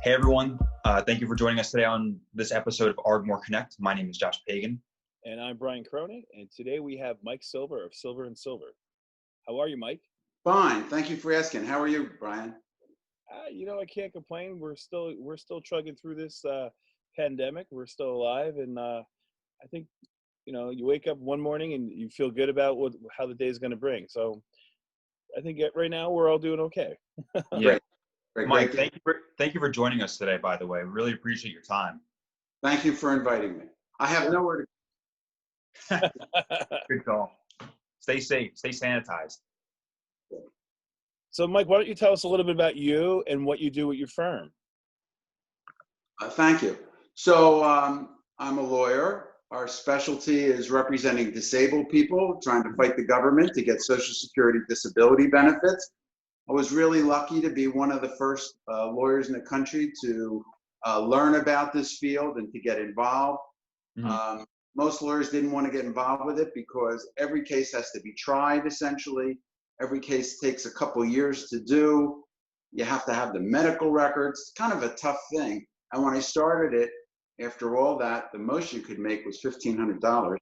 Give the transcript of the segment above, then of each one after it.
Hey everyone, thank you for joining us today on this episode of Ardmore Connect. My name is Josh Pagan. And I'm Brian Cronin, and today we have Mike Silver of Silver and Silver. How are you, Mike? Fine, thank you for asking. How are you, Brian? I can't complain. We're still trugging through this pandemic. We're still alive, and I think you wake up one morning and you feel good about how the day is going to bring. So I think right now we're all doing okay. Yeah. Great. Mike, thank you for joining us today, by the way. Really appreciate your time. Thank you for inviting me. I have nowhere to Good call. Stay safe, stay sanitized. So, Mike, why don't you tell us a little bit about you and what you do at your firm? Thank you. So I'm a lawyer. Our specialty is representing disabled people trying to fight the government to get Social Security disability benefits. I was really lucky to be one of the first lawyers in the country to learn about this field and to get involved. Mm-hmm. Most lawyers didn't want to get involved with it because every case has to be tried, essentially. Every case takes a couple years to do. You have to have the medical records. It's kind of a tough thing. And when I started it, after all that, the most you could make was $1,500.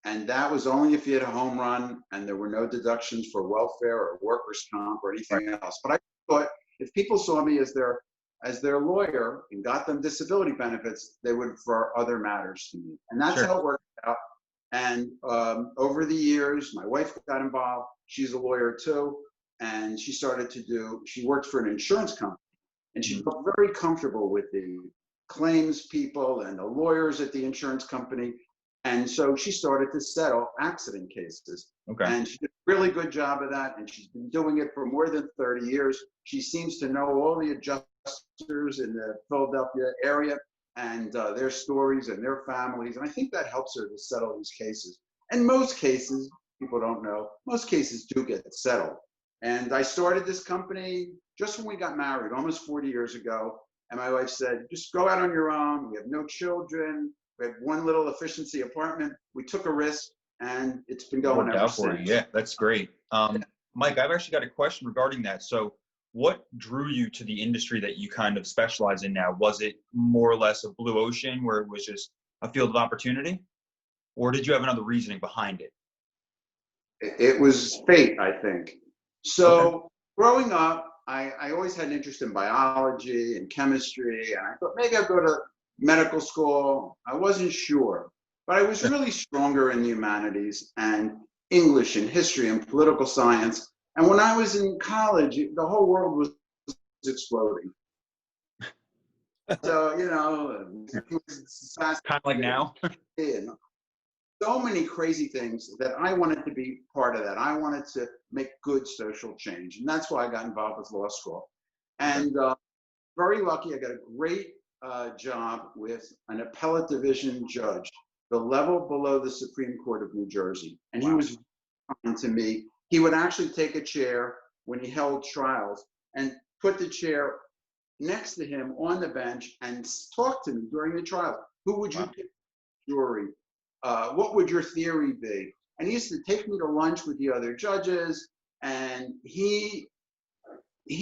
And that was only if you had a home run and there were no deductions for welfare or workers' comp or anything else. But I thought if people saw me as their lawyer and got them disability benefits, they would for other matters to me. And that's how it worked out. And over the years, my wife got involved. She's a lawyer too. And she worked for an insurance company. And she felt very comfortable with the claims people and the lawyers at the insurance company. And so she started to settle accident cases. Okay. And she did a really good job of that. And she's been doing it for more than 30 years. She seems to know all the adjusters in the Philadelphia area and their stories and their families. And I think that helps her to settle these cases. And most cases, people don't know, most cases do get settled. And I started this company just when we got married, almost 40 years ago. And my wife said, just go out on your own. We have no children. We had one little efficiency apartment. We took a risk, and it's been going ever since. Yeah, that's great. Mike, I've actually got a question regarding that. So what drew you to the industry that you kind of specialize in now? Was it more or less a blue ocean where it was just a field of opportunity? Or did you have another reasoning behind it? It was fate, I think. So growing up, I always had an interest in biology and chemistry, and I thought maybe I'll go to medical school. I wasn't sure, but I was really stronger in the humanities and English and history and political science. And when I was in college, the whole world was exploding. So, kind of like now. So many crazy things that I wanted to be part of that. I wanted to make good social change. And that's why I got involved with law school. And very lucky, I got a great job with an appellate division judge, the level below the Supreme Court of New Jersey. And he was kind to me. He would actually take a chair when he held trials and put the chair next to him on the bench and talk to me during the trial. Who would you pick jury? What would your theory be? And he used to take me to lunch with the other judges, and he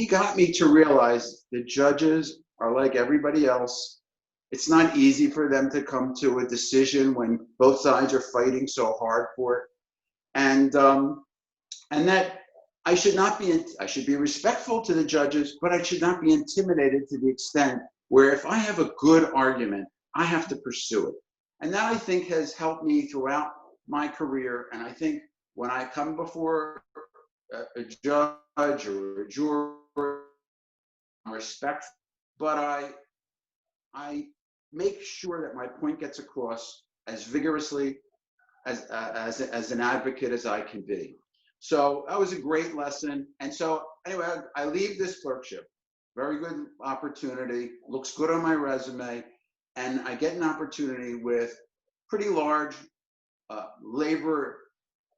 got me to realize the judges are like everybody else. It's not easy for them to come to a decision when both sides are fighting so hard for it. And that I should be respectful to the judges, but I should not be intimidated to the extent where if I have a good argument, I have to pursue it. And that, I think, has helped me throughout my career. And I think when I come before a judge or a juror, I'm respectful, but I make sure that my point gets across as vigorously as an advocate as I can be. So that was a great lesson. And so anyway, I leave this clerkship. Very good opportunity, looks good on my resume. And I get an opportunity with pretty large labor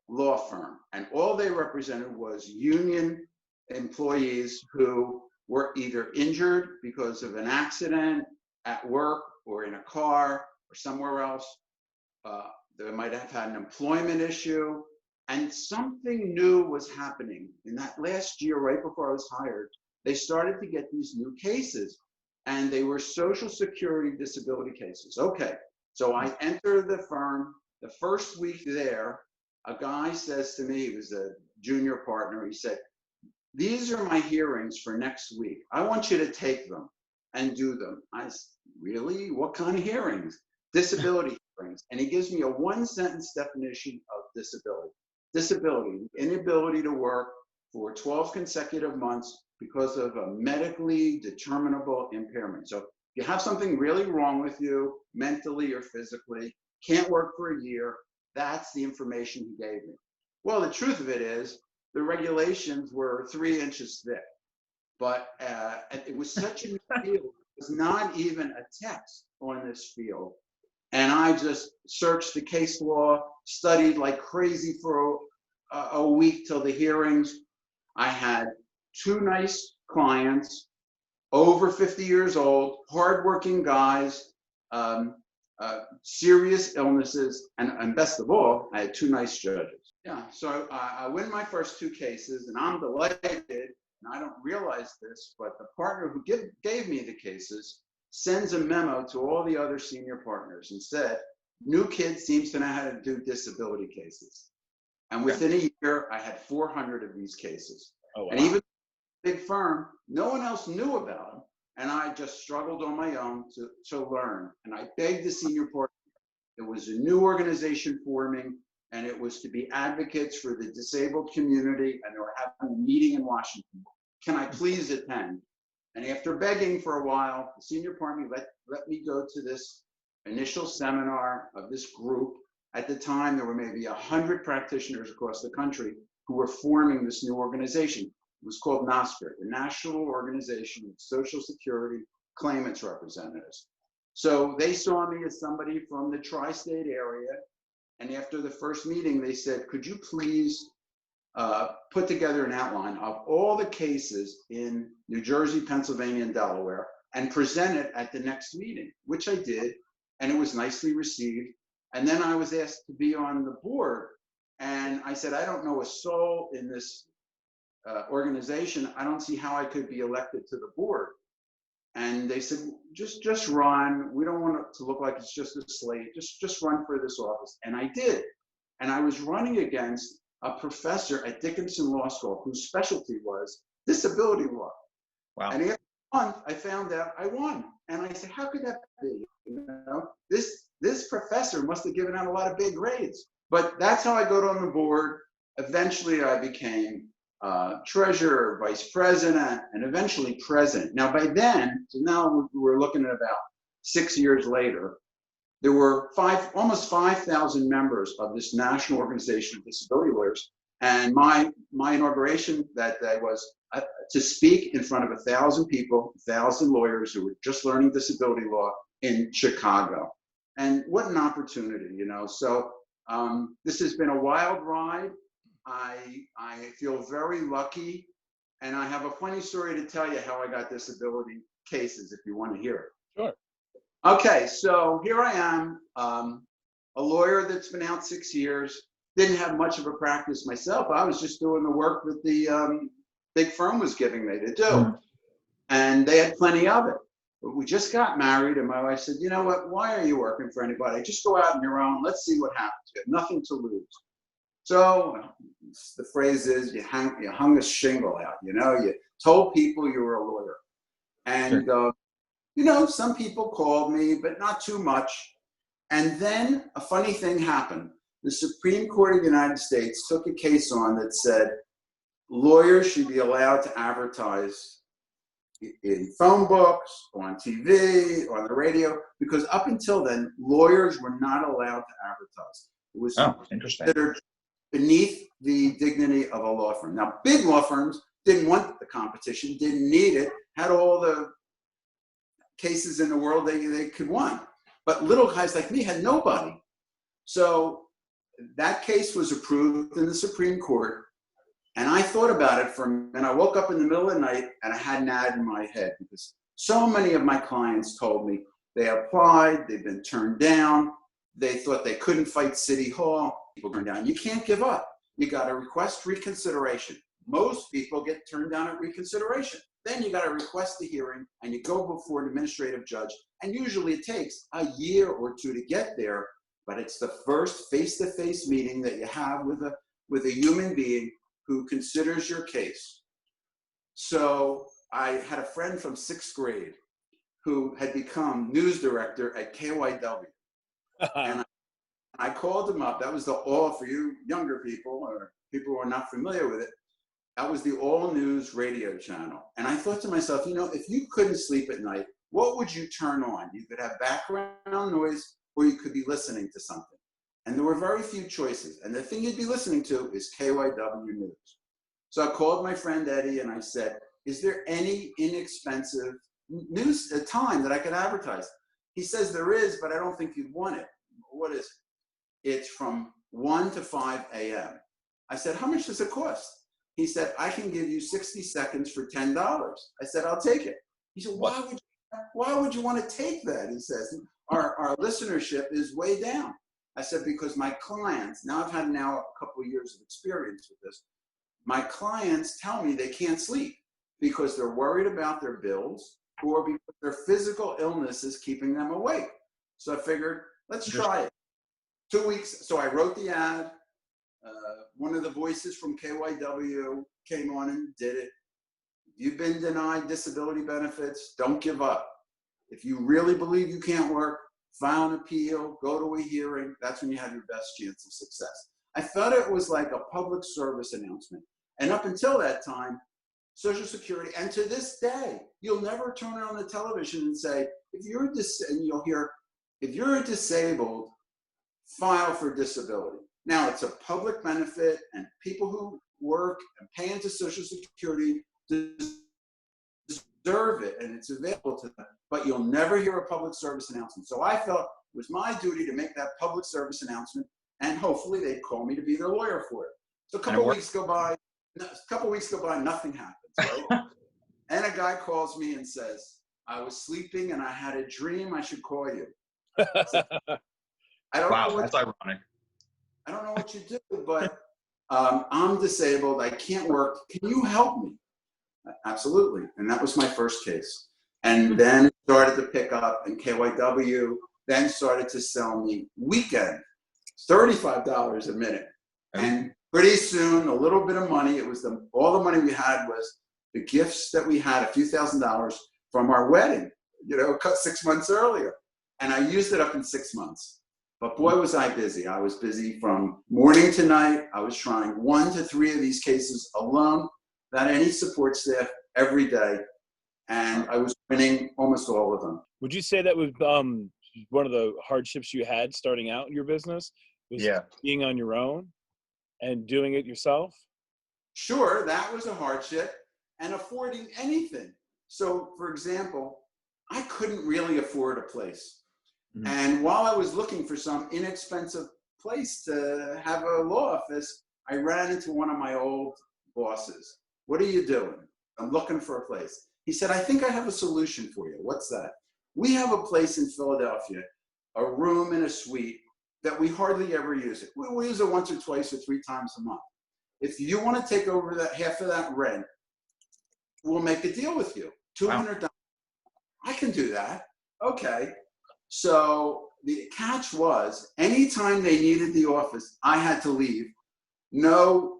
law firm. And all they represented was union employees who were either injured because of an accident at work or in a car or somewhere else. They might have had an employment issue. And something new was happening in that last year, right before I was hired. they started to get these new cases, and they were Social Security disability cases. Okay, so I enter the firm. The first week there, a guy says to me, he was a junior partner, he said, "These are my hearings for next week. I want you to take them and do them." I said, "Really? What kind of hearings?" "Disability hearings." And he gives me a one-sentence definition of disability. Disability, the inability to work for 12 consecutive months because of a medically determinable impairment. So if you have something really wrong with you, mentally or physically, can't work for a year, that's the information he gave me. Well, the truth of it is, the regulations were 3 inches thick, but it was such a new field. It was not even a text on this field. And I just searched the case law, studied like crazy for a week till the hearings. I had 2 nice clients, over 50 years old, hardworking guys, serious illnesses, and best of all, I had 2 nice judges. Yeah, so I win my first 2 cases, and I'm delighted, and I don't realize this, but the partner who gave me the cases sends a memo to all the other senior partners and said, "New kid seems to know how to do disability cases." And within a year, I had 400 of these cases. Oh, wow. And even big firm, no one else knew about them. And I just struggled on my own to learn. And I begged the senior partner. It was a new organization forming, and it was to be advocates for the disabled community. And they were having a meeting in Washington. Can I please attend? And after begging for a while, the senior partner let me go to this initial seminar of this group. At the time, there were maybe 100 practitioners across the country who were forming this new organization. It was called NOSCR, the National Organization of Social Security Claimants Representatives. So they saw me as somebody from the tri-state area. And after the first meeting, they said, "Could you please put together an outline of all the cases in New Jersey, Pennsylvania, and Delaware and present it at the next meeting," which I did, and it was nicely received. And then I was asked to be on the board. And I said, "I don't know a soul in this organization. I don't see how I could be elected to the board." And they said, just run. We don't want it to look like it's just a slate. Just run for this office. And I did. And I was running against a professor at Dickinson Law School whose specialty was disability law. Wow. And after a month, I found out I won. And I said, how could that be? You know, this professor must have given out a lot of big grades. But that's how I got on the board. Eventually, I became treasurer, vice president, and eventually president. Now, by then, so now we're looking at about 6 years later, there were almost 5,000 members of this national organization of disability lawyers. And my inauguration that day was to speak in front of 1,000 people, 1,000 lawyers who were just learning disability law in Chicago. And what an opportunity, you know. So this has been a wild ride. I feel very lucky, and I have a funny story to tell you how I got disability cases, if you want to hear it. Sure. Okay, so here I am, a lawyer that's been out 6 years, didn't have much of a practice myself. I was just doing the work that the big firm was giving me to do. Mm-hmm. And they had plenty of it. But we just got married, and my wife said, "You know what, why are you working for anybody? Just go out on your own. Let's see what happens. You have nothing to lose." So the phrase is, you hung a shingle out, you know, you told people you were a lawyer. And, sure. You know, some people called me, but not too much. And then a funny thing happened. The Supreme Court of the United States took a case on that said lawyers should be allowed to advertise in phone books, on TV, on the radio, because up until then, lawyers were not allowed to advertise. It was considered beneath the dignity of a law firm. Now, big law firms didn't want the competition, didn't need it, had all the cases in the world they could want. But little guys like me had nobody. So that case was approved in the Supreme Court. And I thought about it and I woke up in the middle of the night and I had an ad in my head because so many of my clients told me they applied, they've been turned down, they thought they couldn't fight City Hall, people turned down. You can't give up. You got to request reconsideration. Most people get turned down at reconsideration. Then you got to request the hearing, and you go before an administrative judge. And usually it takes a year or two to get there, but it's the first face-to-face meeting that you have with a human being who considers your case. So I had a friend from 6th grade who had become news director at KYW. And I called him up. That was the all, for you younger people or people who are not familiar with it, that was the all news radio channel. And I thought to myself, you know, if you couldn't sleep at night, what would you turn on? You could have background noise, or you could be listening to something. And there were very few choices. And the thing you'd be listening to is KYW News. So I called my friend Eddie and I said, is there any inexpensive news time that I could advertise? He says there is, but I don't think you'd want it. What is it? It's from 1 to 5 a.m. I said, how much does it cost? He said, I can give you 60 seconds for $10. I said, I'll take it. He said, why would you want to take that? He says, our listenership is way down. I said, because my clients, now I've had a couple of years of experience with this. My clients tell me they can't sleep because they're worried about their bills or because their physical illness is keeping them awake. So I figured, let's try it. 2 weeks. So I wrote the ad. One of the voices from KYW came on and did it. If you've been denied disability benefits, don't give up. If you really believe you can't work, file an appeal, go to a hearing. That's when you have your best chance of success. I thought it was like a public service announcement. And up until that time, Social Security, and to this day, you'll never turn on the television and say, and you'll hear, if you're disabled, file for disability. Now, it's a public benefit, and people who work and pay into Social Security deserve it, and it's available to them, but you'll never hear a public service announcement. So I felt it was my duty to make that public service announcement, and hopefully they'd call me to be their lawyer for it. So a couple weeks go by, nothing happens, right? And a guy calls me and says, I was sleeping and I had a dream, I should call you. So, that's ironic. I don't know what you do, but I'm disabled. I can't work. Can you help me? Absolutely. And that was my first case. And then it started to pick up, and KYW then started to sell me weekend, $35 a minute. And pretty soon, a little bit of money, it was all the money we had was the gifts that we had, a few $1,000s from our wedding, 6 months earlier. And I used it up in 6 months. But boy, was I busy. I was busy from morning to night. I was trying 1 to 3 of these cases alone, without any support staff, every day. And I was winning almost all of them. Would you say that was one of the hardships you had starting out in your business? Was being on your own and doing it yourself? Sure, that was a hardship, and affording anything. So, for example, I couldn't really afford a place. Mm-hmm. And while I was looking for some inexpensive place to have a law office, I ran into one of my old bosses. What are you doing? I'm looking for a place. He said, I think I have a solution for you. What's that? We have a place in Philadelphia, a room and a suite that we hardly ever use it. We use it once or twice or 3 times a month. If you want to take over that half of that rent, we'll make a deal with you. $200. Wow. I can do that. Okay. So the catch was, anytime they needed the office, I had to leave. No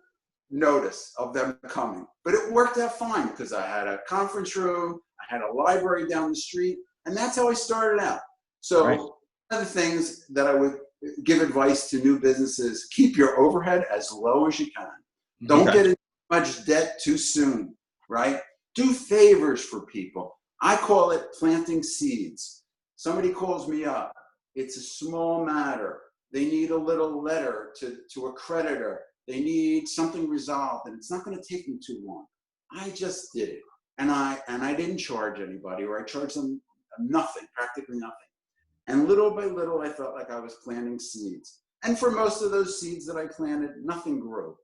notice of them coming. But it worked out fine because I had a conference room, I had a library down the street, and that's how I started out. So one of the things that I would give advice to new businesses, keep your overhead as low as you can. Don't get into much debt too soon, right? Do favors for people. I call it planting seeds. Somebody calls me up. It's a small matter. They need a little letter to a creditor. They need something resolved, and it's not going to take me too long. I just did it, and I didn't charge anybody, or I charged them nothing, practically nothing. And little by little, I felt like I was planting seeds. And for most of those seeds that I planted, nothing grew.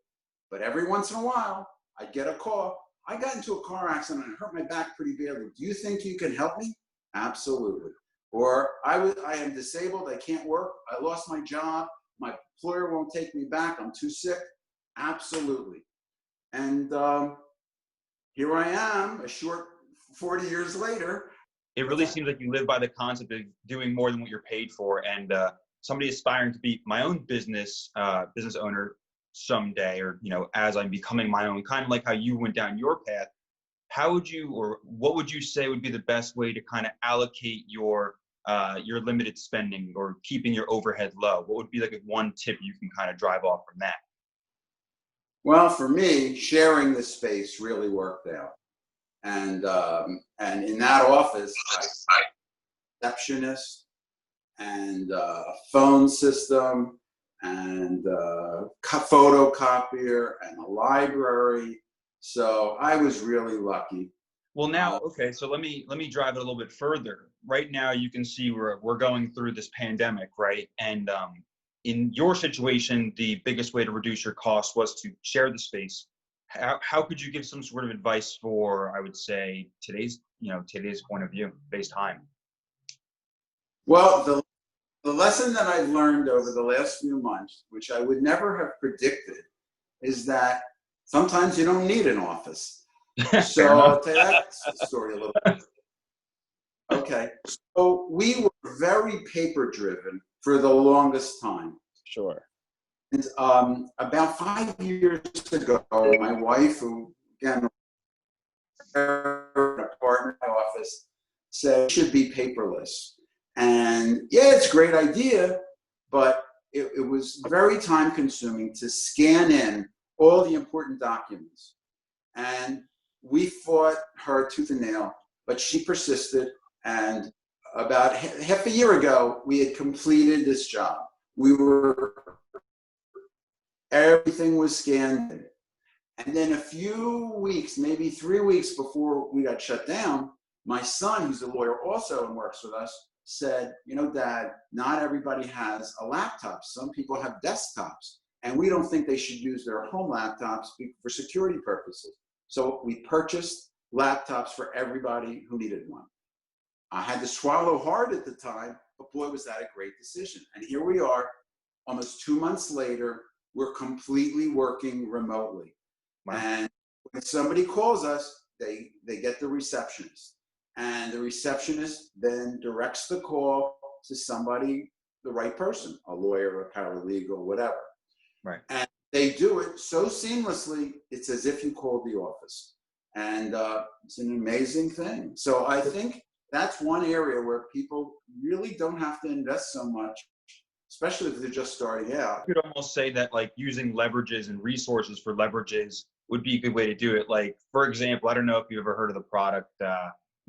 But every once in a while, I'd get a call. I got into a car accident and hurt my back pretty badly. Do you think you can help me? Absolutely. Or I am disabled. I can't work. I lost my job. My employer won't take me back. I'm too sick. Absolutely. And here I am, a short 40 years later. It really seems like you live by the concept of doing more than what you're paid for. And somebody aspiring to be my own business owner someday, or, you know, as I'm becoming my own, kind of like how you went down your path, how would you, or what would you say would be the best way to kind of allocate your limited spending or keeping your overhead low? What would be like one tip you can kind of drive off from that? Well, for me, sharing the space really worked out. And in that office, I receptionist and a phone system and a photocopier and a library. So I was really lucky. Well, now, okay, so let me drive it a little bit further. Right now, you can see we're going through this pandemic, right? And in your situation, the biggest way to reduce your costs was to share the space. How could you give some sort of advice for, I would say, today's point of view, today's time? Well, the lesson that I've learned over the last few months, which I would never have predicted, is that sometimes you don't need an office. So I'll tell you that story a little bit. Okay, so we were very paper driven for the longest time. Sure. And about 5 years ago, my wife, who again, in an apartment office, said it should be paperless. And yeah, it's a great idea, but it was very time consuming to scan in all the important documents. And we fought her tooth and nail, but she persisted. And about half a year ago, we had completed this job. Everything was scanned in. And then a few weeks, maybe 3 weeks before we got shut down, my son, who's a lawyer also and works with us, said, you know, Dad, not everybody has a laptop. Some people have desktops, and we don't think they should use their home laptops for security purposes. So we purchased laptops for everybody who needed one. I had to swallow hard at the time, but boy, was that a great decision. And here we are, almost 2 months later, we're completely working remotely. Wow. And when somebody calls us, they get the receptionist. And the receptionist then directs the call to somebody, the right person, a lawyer, a paralegal, whatever. Right. And they do it so seamlessly, it's as if you called the office. And it's an amazing thing. So I think that's one area where people really don't have to invest so much, especially if they're just starting out. You could almost say that like using leverages and resources for leverages would be a good way to do it. Like, for example, I don't know if you've ever heard of the product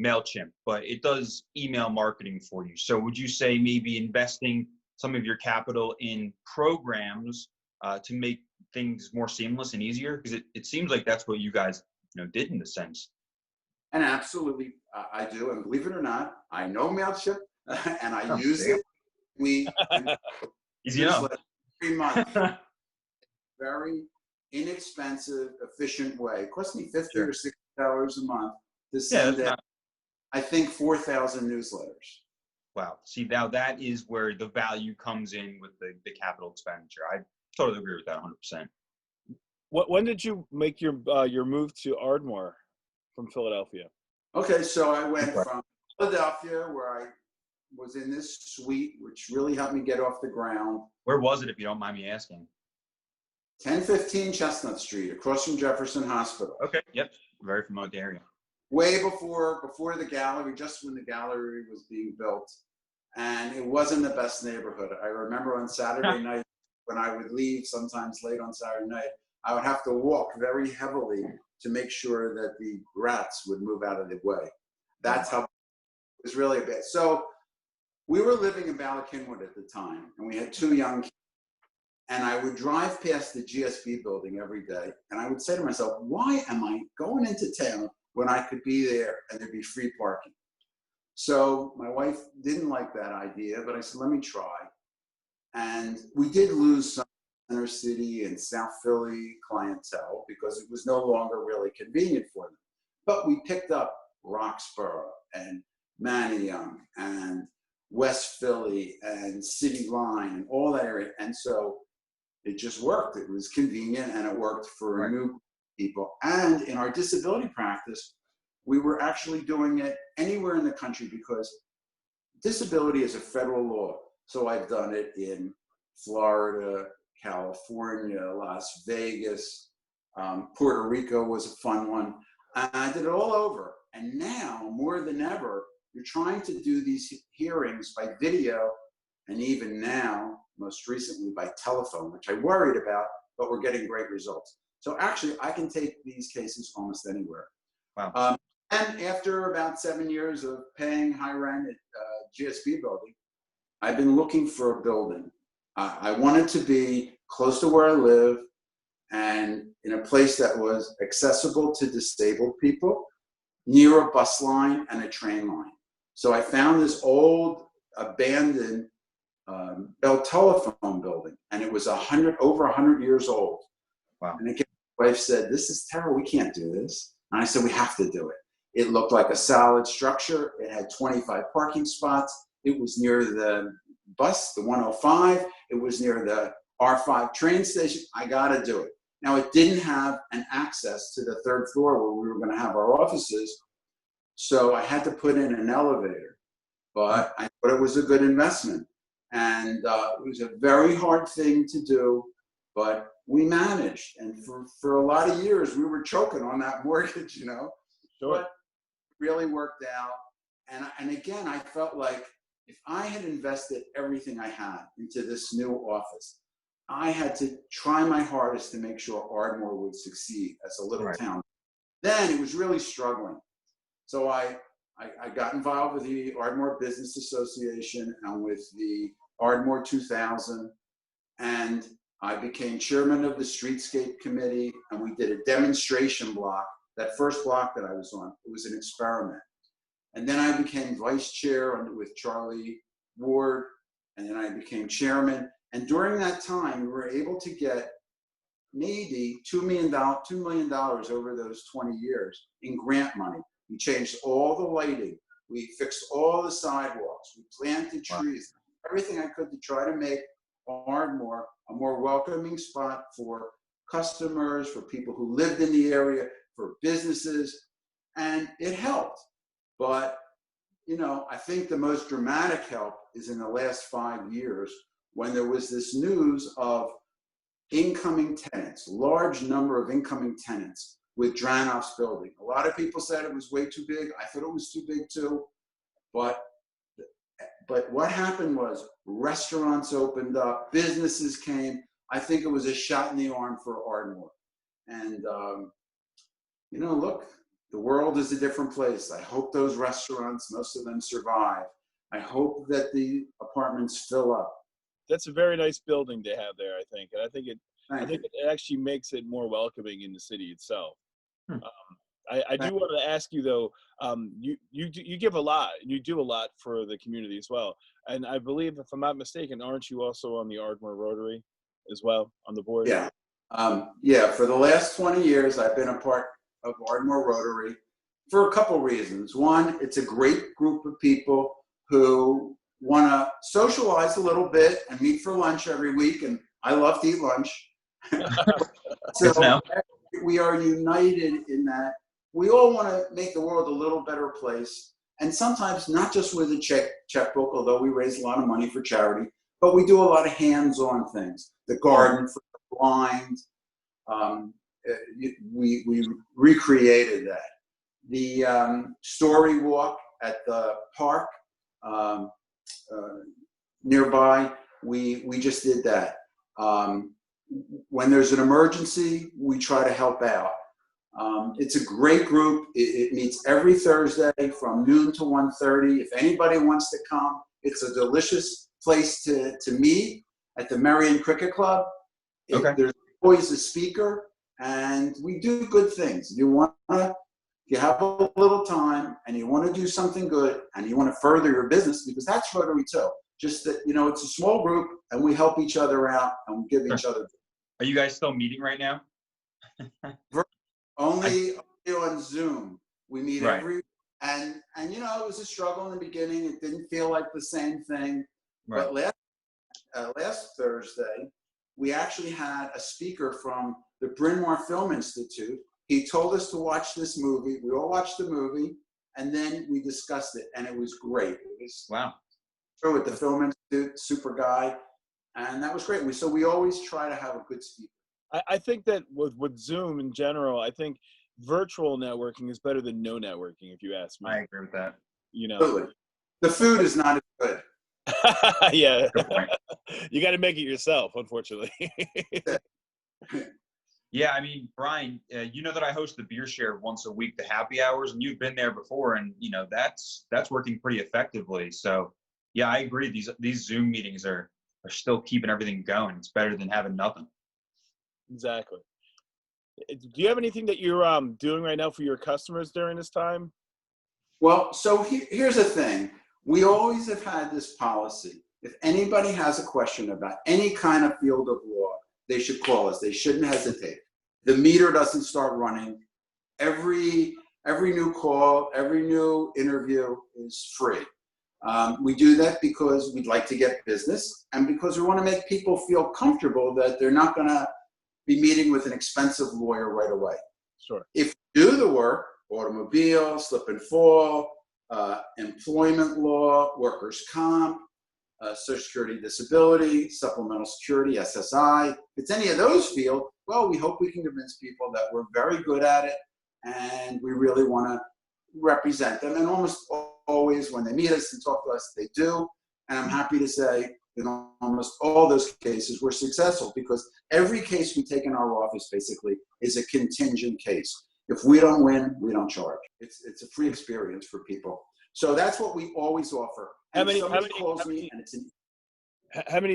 MailChimp, but it does email marketing for you. So would you say maybe investing some of your capital in programs to make things more seamless and easier? Because it seems like that's what you guys did in a sense. And absolutely, I do. And believe it or not, I know MailChimp and I use it. Easy enough. 3 months. Very inexpensive, efficient way. It cost me $50 or $60 a month to send out, I think, 4,000 newsletters. Wow. See, now that is where the value comes in with the capital expenditure. I totally agree with that 100%. When did you make your move to Ardmore from Philadelphia? Okay, so I went from Philadelphia, where I was in this suite, which really helped me get off the ground. Where was it, if you don't mind me asking? 1015 Chestnut Street, across from Jefferson Hospital. Okay, yep, very familiar area. Way before the gallery, just when the gallery was being built. And it wasn't the best neighborhood. I remember on Saturday night, when I would leave, sometimes late on Saturday night, I would have to walk very heavily to make sure that the rats would move out of the way. That's how it was really bad. So we were living in Bala Cynwyd at the time, and we had 2 young kids. And I would drive past the GSB building every day, and I would say to myself, why am I going into town when I could be there and there'd be free parking? So my wife didn't like that idea, but I said, let me try. And we did lose some inner city and South Philly clientele because it was no longer really convenient for them. But we picked up Roxborough and Manayunk and West Philly and City Line and all that area. And so it just worked. It was convenient and it worked for a new people. And in our disability practice, we were actually doing it anywhere in the country because disability is a federal law. So I've done it in Florida, California, Las Vegas, Puerto Rico was a fun one. And I did it all over. And now, more than ever, you're trying to do these hearings by video, and even now, most recently by telephone, which I worried about, but we're getting great results. So actually, I can take these cases almost anywhere. Wow. And after about 7 years of paying high rent at GSB building, I've been looking for a building. I wanted to be close to where I live and in a place that was accessible to disabled people, near a bus line and a train line. So I found this old, abandoned Bell Telephone building, and it was over 100 years old. Wow. And again, my wife said, "This is terrible, we can't do this." And I said, "We have to do it." It looked like a solid structure. It had 25 parking spots. It was near the bus, the 105. It was near the R5 train station. I gotta do it. Now, it didn't have an access to the third floor where we were gonna have our offices. So I had to put in an elevator, but I thought it was a good investment. And it was a very hard thing to do, but we managed. And for a lot of years, we were choking on that mortgage, you know. Sure. But it really worked out. And again, I felt like if I had invested everything I had into this new office, I had to try my hardest to make sure Ardmore would succeed as a little town. Then it was really struggling. So I got involved with the Ardmore Business Association and with the Ardmore 2000, and I became chairman of the Streetscape Committee, and we did a demonstration block. That first block that I was on, it was an experiment. And then I became vice chair with Charlie Ward, and then I became chairman. And during that time, we were able to get maybe $2 million over those 20 years in grant money. We changed all the lighting. We fixed all the sidewalks. We planted trees, everything I could to try to make Ardmore a more welcoming spot for customers, for people who lived in the area, for businesses, and it helped. But, you know, I think the most dramatic help is in the last 5 years when there was this news of incoming tenants, large number of incoming tenants with Dranoff's building. A lot of people said it was way too big. I thought it was too big too. But what happened was restaurants opened up, businesses came. I think it was a shot in the arm for Ardmore. And, you know, look, the world is a different place. I hope those restaurants, most of them survive. I hope that the apartments fill up. That's a very nice building to have there, I think. And I think it actually makes it more welcoming in the city itself. I do want to ask you though, you give a lot, you do a lot for the community as well. And I believe, if I'm not mistaken, aren't you also on the Ardmore Rotary as well, on the board? Yeah. Yeah, for the last 20 years, I've been a part of Ardmore Rotary for a couple reasons. One, it's a great group of people who want to socialize a little bit and meet for lunch every week, and I love to eat lunch. So we are united in that we all want to make the world a little better place, and sometimes not just with a checkbook, although we raise a lot of money for charity, but we do a lot of hands-on things. The garden for the blind, we recreated that. The story walk at the park nearby, we just did that. When there's an emergency, we try to help out. It's a great group. It meets every Thursday from noon to 1:30. If anybody wants to come, it's a delicious place to meet at the Marion Cricket Club. There's always a speaker, and we do good things. If you have a little time and you want to do something good and you want to further your business, because that's Rotary too. Just that, you know, it's a small group and we help each other out and we give each other. Are you guys still meeting right now? Only on Zoom. We meet every, and you know, it was a struggle in the beginning. It didn't feel like the same thing. But last Thursday, we actually had a speaker from the Bryn Mawr Film Institute He told us to watch this movie. We all watched the movie, and then we discussed it, and it was great. It was Wow. with the Film Institute, super guy, and that was great. So we always try to have a good speaker. I think that with Zoom in general, I think virtual networking is better than no networking, if you ask me. I agree with that. You know, Absolutely. The food is not as good. yeah, Good point. you got to make it yourself, unfortunately. Yeah, I mean, Brian, you know that I host the Beer Share once a week, the happy hours, and you've been there before, and you know that's working pretty effectively. So, yeah, I agree. These Zoom meetings are still keeping everything going. It's better than having nothing. Exactly. Do you have anything that you're doing right now for your customers during this time? Well, so here's the thing. We always have had this policy. If anybody has a question about any kind of field of law, they should call us. They shouldn't hesitate. The meter doesn't start running. Every new call, every new interview is free. We do that because we'd like to get business and because we want to make people feel comfortable that they're not going to be meeting with an expensive lawyer right away. Sure. If you do the work, automobile, slip and fall, employment law, workers' comp, Social Security disability, supplemental security, SSI, if it's any of those fields, well, we hope we can convince people that we're very good at it and we really want to represent them. And almost always when they meet us and talk to us, they do. And I'm happy to say in almost all those cases, we're successful because every case we take in our office basically is a contingent case. If we don't win, we don't charge. It's a free experience for people. So that's what we always offer. And How many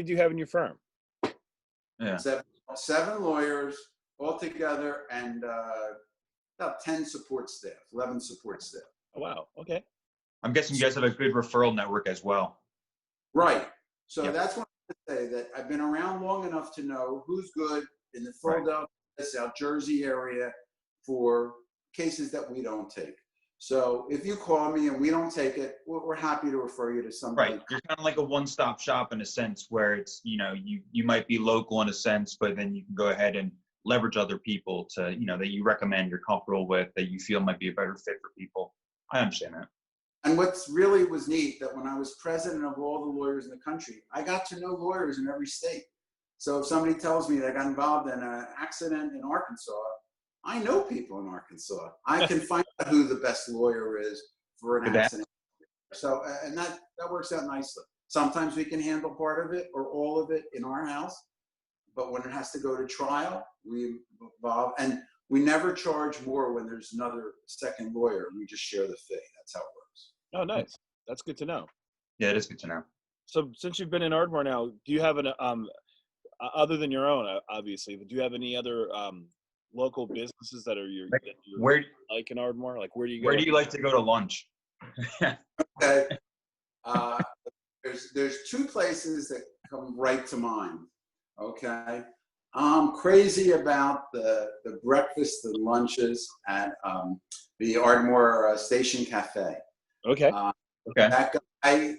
do you have in your firm? Yeah. Seven lawyers all together and about 10 support staff, 11 support staff. Oh, wow. Okay. I'm guessing you guys have a good referral network as well. Right. So Yep. that's what I say, that I've been around long enough to know who's good in the Philadelphia, South Jersey area for cases that we don't take. So if you call me and we don't take it, we're happy to refer you to somebody. Right. You're kind of like a one-stop shop in a sense where it's, you know, you might be local in a sense, but then you can go ahead and leverage other people to, you know, that you recommend, you're comfortable with, that you feel might be a better fit for people. I understand that. And what's really was neat that when I was president of all the lawyers in the country, I got to know lawyers in every state. So if somebody tells me they got involved in an accident in Arkansas, I know people in Arkansas. I can find out who the best lawyer is for an accident. So, and that works out nicely. Sometimes we can handle part of it or all of it in our house, but when it has to go to trial, we involve, and we never charge more when there's another second lawyer. We just share the fee. That's how it works. Oh, nice. That's good to know. Yeah, it is good to know. So since you've been in Ardmore now, do you have an other than your own, obviously, but do you have any other local businesses that are your Where like in Ardmore? Like where do you go? Where do you like to go to lunch? Okay. There's two places that come right to mind. Okay. I'm crazy about the breakfast and lunches at the Ardmore Station Cafe. Okay. Okay. That guy,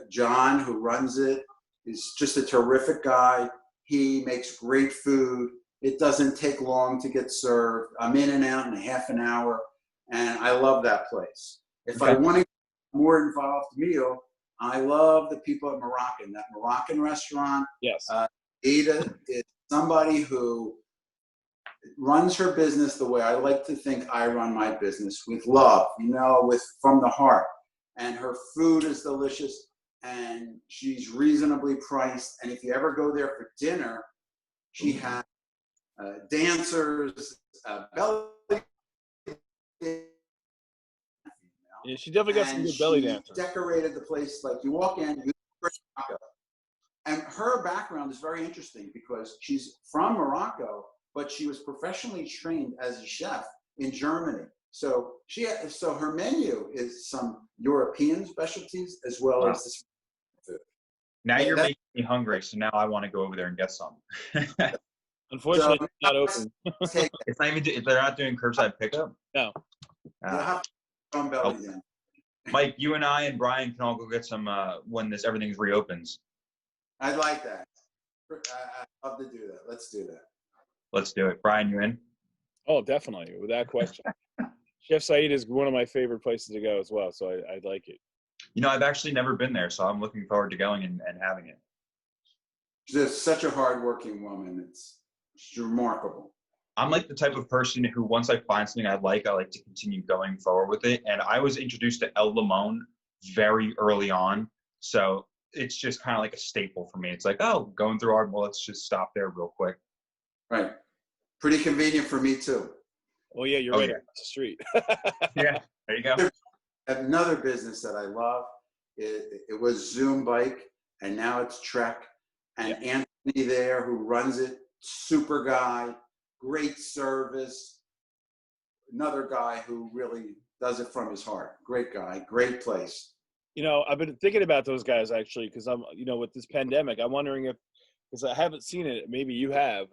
John, who runs it, is just a terrific guy. He makes great food. It doesn't take long to get served. I'm in and out in a half an hour, and I love that place. If I want a more involved meal, I love the people at Moroccan, that Moroccan restaurant. Yes. Ada is somebody who runs her business the way I like to think I run my business, with love, you know, from the heart. And her food is delicious, and she's reasonably priced. And if you ever go there for dinner, she has dancers, belly. Yeah, she definitely got some good belly dancers. Decorated the place like you walk in, and her background is very interesting because she's from Morocco, but she was professionally trained as a chef in Germany. So her menu is some European specialties as well as this food. Now you're making me hungry, so now I want to go over there and get some. Unfortunately, it's not open. It's not even. They're not doing curbside pickup. No. Mike, you and I and Brian can all go get some when everything reopens. I'd like that. I'd love to do that. Let's do that. Let's do it. Brian, you in? Oh, definitely, without question. Chef Saeed is one of my favorite places to go as well, so I like it. I've actually never been there, so I'm looking forward to going and having it. She's such a hardworking woman. It's remarkable. I'm like the type of person who, once I find something I like to continue going forward with it. And I was introduced to El Limon very early on. So it's just kind of like a staple for me. It's like, oh, going through Ardmore, let's just stop there real quick. Right. Pretty convenient for me too. Oh yeah, you're right across the street. Yeah, there you go. Another business that I love, it was Zoom Bike, and now it's Trek. And Anthony there, who runs it, super guy, great service. Another guy who really does it from his heart. Great guy, great place. I've been thinking about those guys actually, because I'm, with this pandemic, I'm wondering if, because I haven't seen it, maybe you have,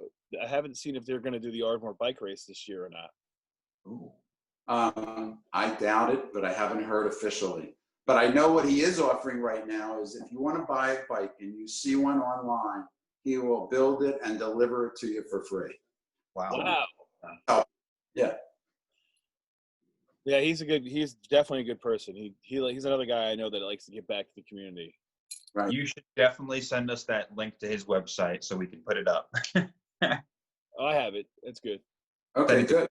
I haven't seen if they're going to do the Ardmore bike race this year or not. Ooh. I doubt it, but I haven't heard officially. But I know what he is offering right now is if you want to buy a bike and you see one online, he will build it and deliver it to you for free. Wow. Oh, yeah. Yeah, he's definitely a good person. He's another guy I know that likes to give back to the community. Right. You should definitely send us that link to his website so we can put it up. Oh, I have it. That's good. Okay, good.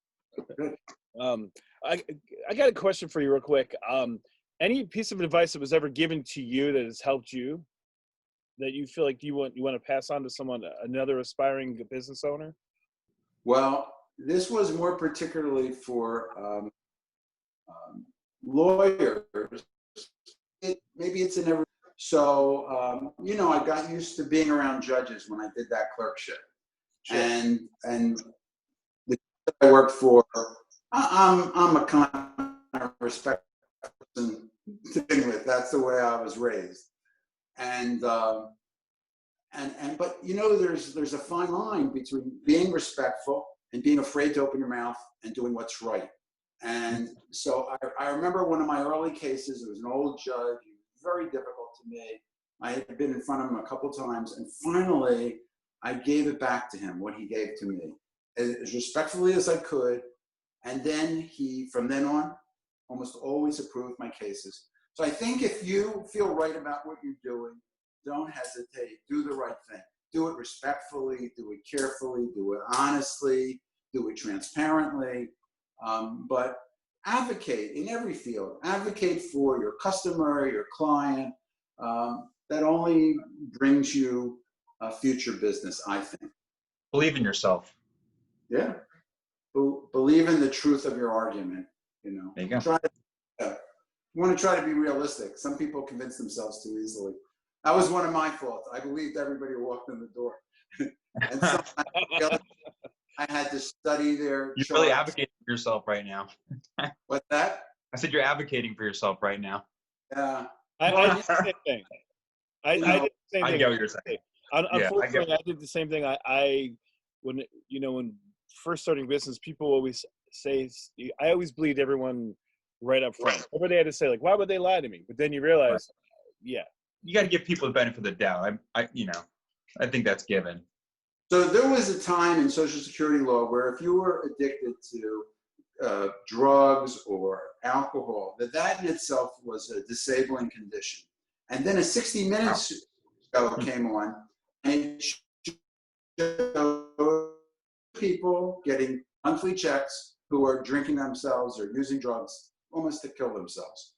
I got a question for you real quick. Any piece of advice that was ever given to you that has helped you, that you feel like you want to pass on to another aspiring business owner? Well, this was more particularly for lawyers. Maybe it's in every. So, I got used to being around judges when I did that clerkship. Sure. And the I worked for, I'm a kind of respectful person to begin with. That's the way I was raised. And but there's a fine line between being respectful and being afraid to open your mouth and doing what's right. And so I remember one of my early cases. It was an old judge, very difficult to me. I had been in front of him a couple of times, and finally I gave it back to him, what he gave to me, as respectfully as I could. And then he, from then on, almost always approved my cases. So I think if you feel right about what you're doing, don't hesitate. Do the right thing. Do it respectfully, do it carefully, do it honestly, do it transparently. But advocate in every field. Advocate for your customer, your client. That only brings you a future business, I think. Believe in yourself. Yeah. Believe in the truth of your argument. There you go. You want to try to be realistic. Some people convince themselves too easily. That was one of my faults. I believed everybody who walked in the door. And sometimes I had to study their You're charts. really advocating for yourself right now. What's that? I said you're advocating for yourself right now. Yeah. I did the same thing. I did the same thing. I get what you're saying. Unfortunately, I did the same thing. When first starting business, people always say, I always believed everyone right up front. Whatever they had to say, like, why would they lie to me? But then you realize, yeah. You got to give people the benefit of the doubt. I think that's given. So there was a time in Social Security law where if you were addicted to drugs or alcohol, that in itself was a disabling condition. And then a 60 Minutes show came on, and it showed people getting monthly checks who are drinking themselves or using drugs almost to kill themselves.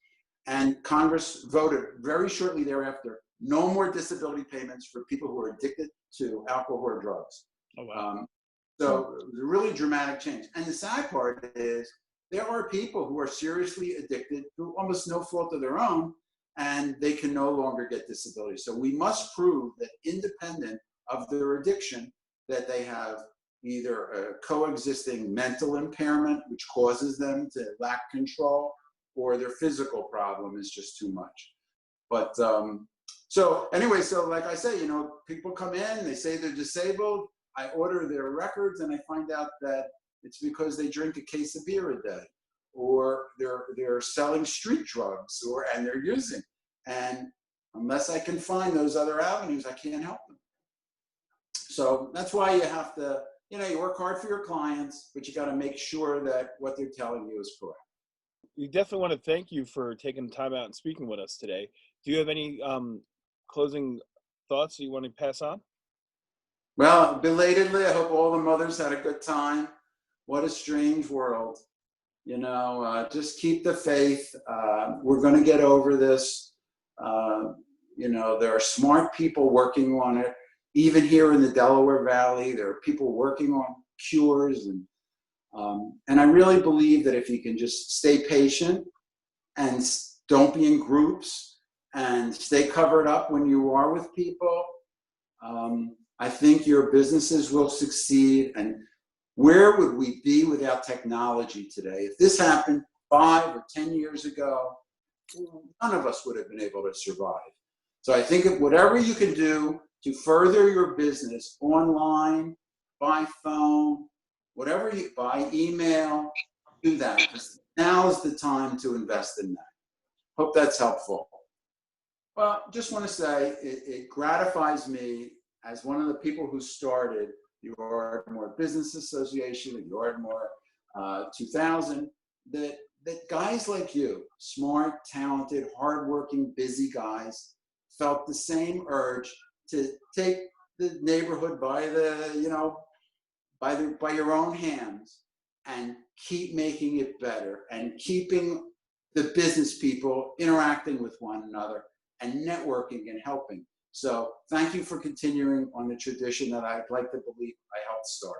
And Congress voted very shortly thereafter, no more disability payments for people who are addicted to alcohol or drugs. Oh, wow. So it was a really dramatic change. And the sad part is there are people who are seriously addicted through almost no fault of their own, and they can no longer get disability. So we must prove that independent of their addiction, that they have either a coexisting mental impairment, which causes them to lack control, or their physical problem is just too much. But so anyway, so like I say, people come in, they say they're disabled. I order their records and I find out that it's because they drink a case of beer a day, or they're selling street drugs, and they're using. And unless I can find those other avenues, I can't help them. So that's why you have to you work hard for your clients, but you got to make sure that what they're telling you is correct. We definitely want to thank you for taking time out and speaking with us today. Do you have any closing thoughts you want to pass on? Well, belatedly, I hope all the mothers had a good time. What a strange world. Just keep the faith. We're going to get over this. There are smart people working on it. Even here in the Delaware Valley, there are people working on cures. And I really believe that if you can just stay patient and don't be in groups and stay covered up when you are with people, I think your businesses will succeed. And where would we be without technology today? If this happened 5 or 10 years ago, none of us would have been able to survive. So I think of whatever you can do to further your business online, by phone, whatever you by email, do that. Now is the time to invest in that. Hope that's helpful. Well, just want to say it gratifies me as one of the people who started the Ardmore Business Association and the Ardmore 2000, that guys like you, smart, talented, hardworking, busy guys, felt the same urge to take the neighborhood by your own hands and keep making it better and keeping the business people interacting with one another and networking and helping. So thank you for continuing on the tradition that I'd like to believe I helped start.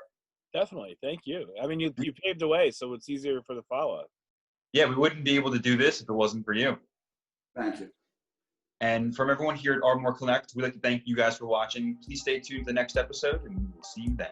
Definitely. Thank you. I mean, you paved the way, so it's easier for the follow-up. Yeah, we wouldn't be able to do this if it wasn't for you. Thank you. And from everyone here at Ardmore Connect, we'd like to thank you guys for watching. Please stay tuned for the next episode, and we'll see you then.